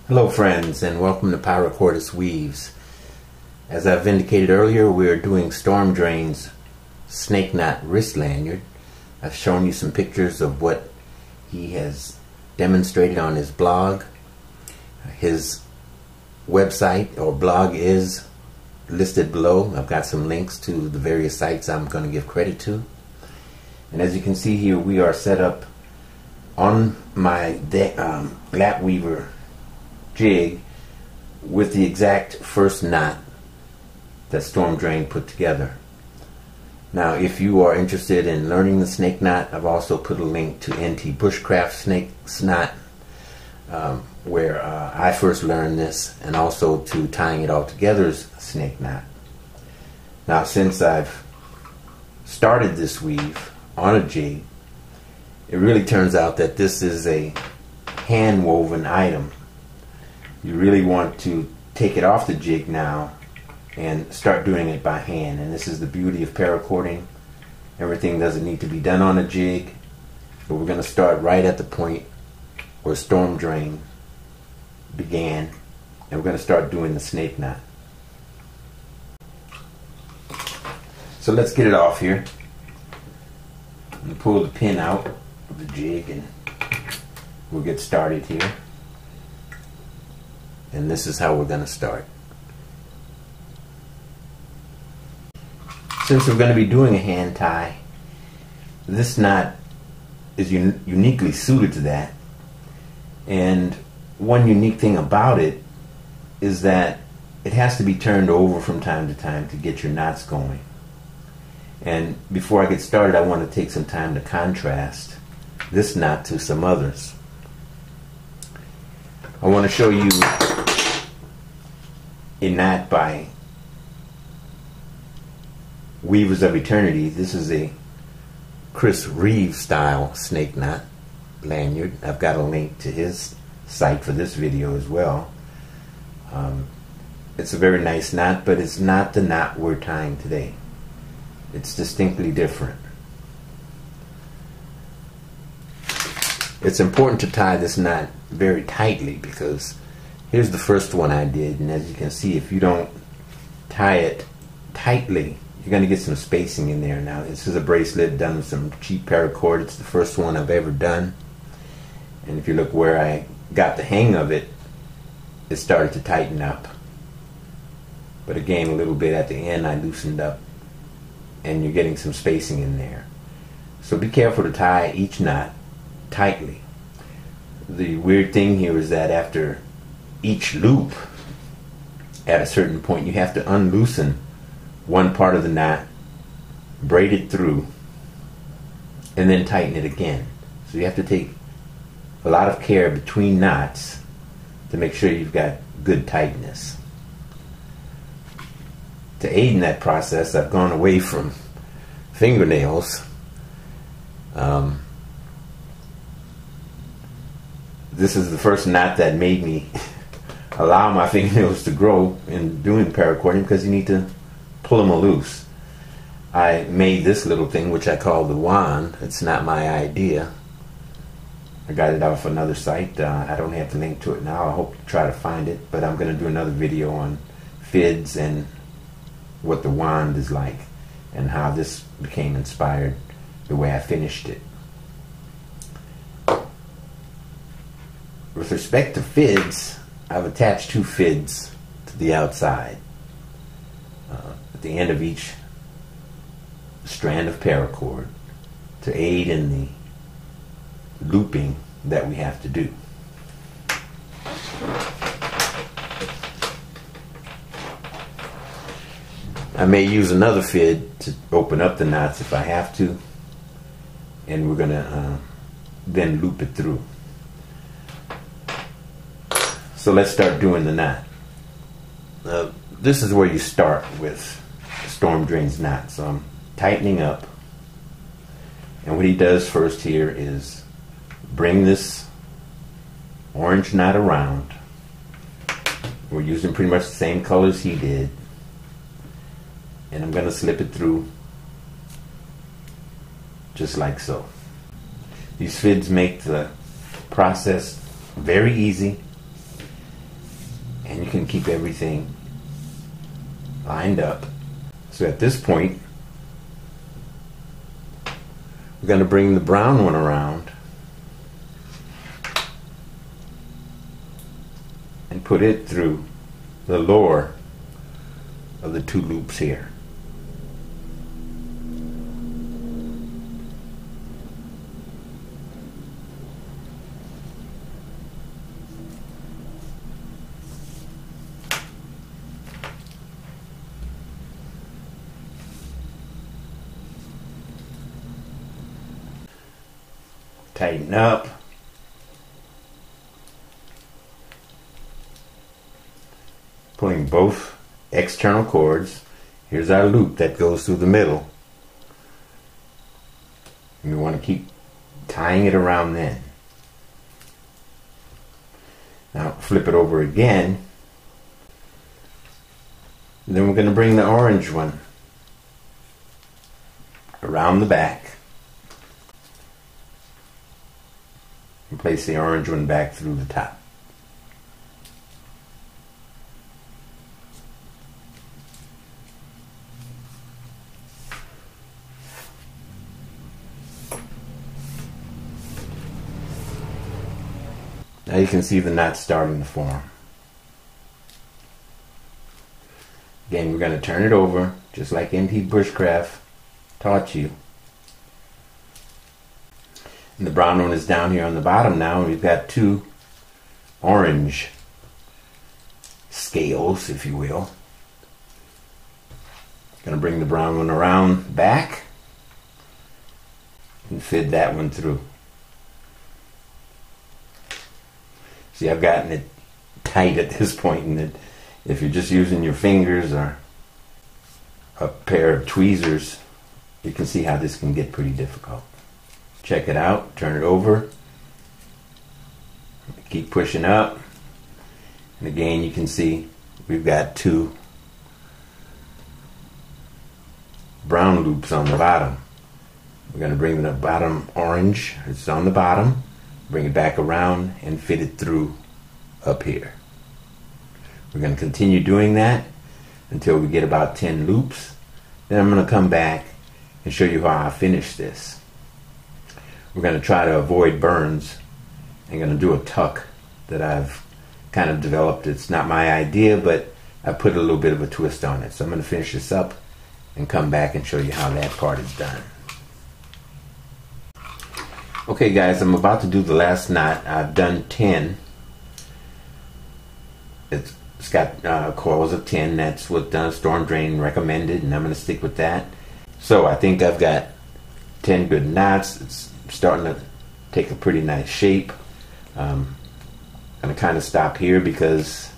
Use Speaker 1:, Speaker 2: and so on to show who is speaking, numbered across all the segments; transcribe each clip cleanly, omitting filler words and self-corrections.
Speaker 1: Hello friends, and welcome to PiraChordist Weaves. As I've indicated earlier, we are doing Stormdrane's snake knot wrist lanyard. I've shown you some pictures of what he has demonstrated on his blog. His website or blog is listed below. I've got some links to the various sites I'm going to give credit to. And as you can see here, we are set up on my lap weaver jig with the exact first knot that Stormdrane put together. Now, if you are interested in learning the snake knot, I've also put a link to NTbushcraft snake knot, where I first learned this, and also to tying it all together's snake knot. Now, since I've started this weave on a jig, it really turns out that this is a hand woven item. You really want to take it off the jig now and start doing it by hand. And this is the beauty of paracording. Everything doesn't need to be done on a jig, but we're going to start right at the point where Stormdrane began, and we're going to start doing the snake knot. So let's get it off here. And pull the pin out of the jig and we'll get started here. And this is how we're going to start. Since we're going to be doing a hand tie, this knot is uniquely suited to that. And one unique thing about it is that it has to be turned over from time to time to get your knots going. And before I get started, I want to take some time to contrast this knot to some others. I want to show you a knot by Weavers of Eternity. This is a Chris Reeves style snake knot lanyard. I've got a link to his site for this video as well. It's a very nice knot, but it's not the knot we're tying today. It's distinctly different. It's important to tie this knot very tightly, because here's the first one I did, and as you can see, if you don't tie it tightly, you're going to get some spacing in there. Now, this is a bracelet done with some cheap paracord. It's the first one I've ever done, and if you look where I got the hang of it, it started to tighten up. But again, a little bit at the end I loosened up, and you're getting some spacing in there. So be careful to tie each knot tightly. The weird thing here is that after each loop, at a certain point, you have to unloosen one part of the knot, braid it through, and then tighten it again. So you have to take a lot of care between knots to make sure you've got good tightness. To aid in that process, I've gone away from fingernails. This is the first knot that made me allow my fingernails to grow in doing paracording, because you need to pull them loose. I made this little thing, which I call the wand. It's not my idea. I got it off another site. I don't have the link to it now. I hope to try to find it, but I'm going to do another video on fids and what the wand is like, and how this became inspired the way I finished it. With respect to fids, I've attached two fids to the outside at the end of each strand of paracord to aid in the looping that we have to do. I may use another fid to open up the knots if I have to, and we're going to then loop it through. So let's start doing the knot. This is where you start with Stormdrane's knot. So I'm tightening up, and what he does first here is bring this orange knot around. We're using pretty much the same colors he did, and I'm going to slip it through just like so. These fids make the process very easy. can keep everything lined up. So at this point, we're going to bring the brown one around and put it through the lower of the two loops here. Tighten up. Pulling both external cords. Here's our loop that goes through the middle. And we want to keep tying it around then. Now flip it over again. And then we're going to bring the orange one around the back. And place the orange one back through the top. Now you can see the knot starting to form. Again, we're going to turn it over just like NTbushcraft taught you. And the brown one is down here on the bottom now, and we've got two orange scales, if you will. Going to bring the brown one around back and fit that one through. See, I've gotten it tight at this point, and if you're just using your fingers or a pair of tweezers, you can see how this can get pretty difficult. Check it out, turn it over, keep pushing up, and again you can see we've got two brown loops on the bottom. We're going to bring the bottom orange, it's on the bottom, bring it back around and fit it through up here. We're going to continue doing that until we get about 10 loops. Then I'm going to come back and show you how I finish this. We're going to try to avoid burns. I'm going to do a tuck that I've kind of developed. It's not my idea, but I put a little bit of a twist on it. So I'm going to finish this up and come back and show you how that part is done. Okay guys, I'm about to do the last knot. I've done 10. It's got coils of 10. That's what Stormdrane recommended, and I'm going to stick with that. So I think I've got 10 good knots. It's starting to take a pretty nice shape. I'm going to kind of stop here because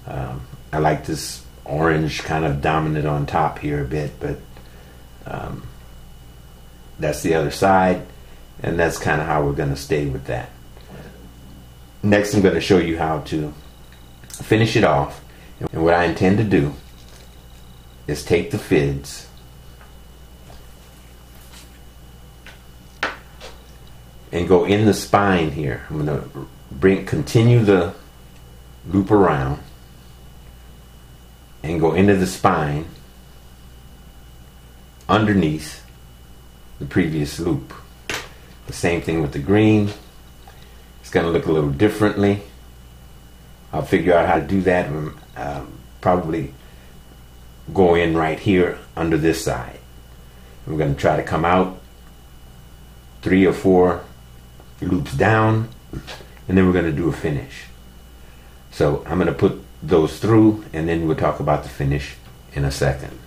Speaker 1: I like this orange kind of dominant on top here a bit, but that's the other side, and that's kind of how we're going to stay with that. Next I'm going to show you how to finish it off, and what I intend to do is take the fids and go in the spine here. I'm going to continue the loop around and go into the spine underneath the previous loop. The same thing with the green. It's going to look a little differently. I'll figure out how to do that and probably go in right here under this side. I'm going to try to come out 3 or 4 loops down, and then we're going to do a finish. So I'm going to put those through, and then we'll talk about the finish in a second.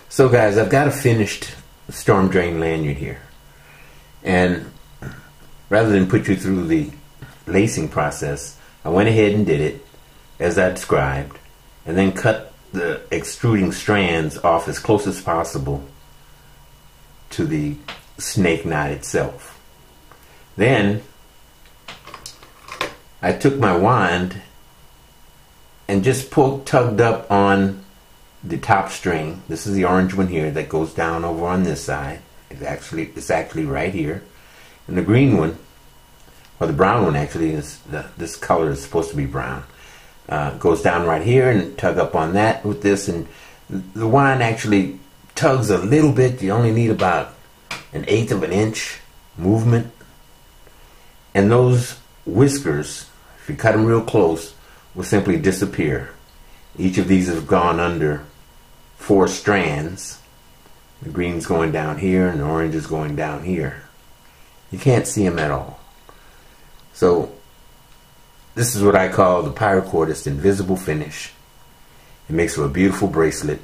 Speaker 1: So guys, I've got a finished Stormdrane lanyard here, and rather than put you through the lacing process, I went ahead and did it as I described, and then cut the extruding strands off as close as possible to the snake knot itself. Then I took my wand and just tugged up on the top string. This is the orange one here that goes down over on this side. It's actually right here. And the green one or the brown one actually is, this color is supposed to be brown. Goes down right here and tug up on that with this, and the wine actually tugs a little bit. You only need about 1/8 of an inch movement, and those whiskers, if you cut them real close, will simply disappear. Each of these have gone under 4 strands. The green's going down here and the orange is going down here. You can't see them at all. So this is what I call the PiraChordist invisible finish. It makes for a beautiful bracelet,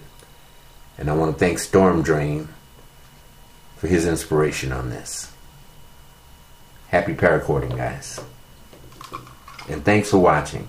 Speaker 1: and I want to thank Stormdrane for his inspiration on this. Happy parachording, guys, and thanks for watching.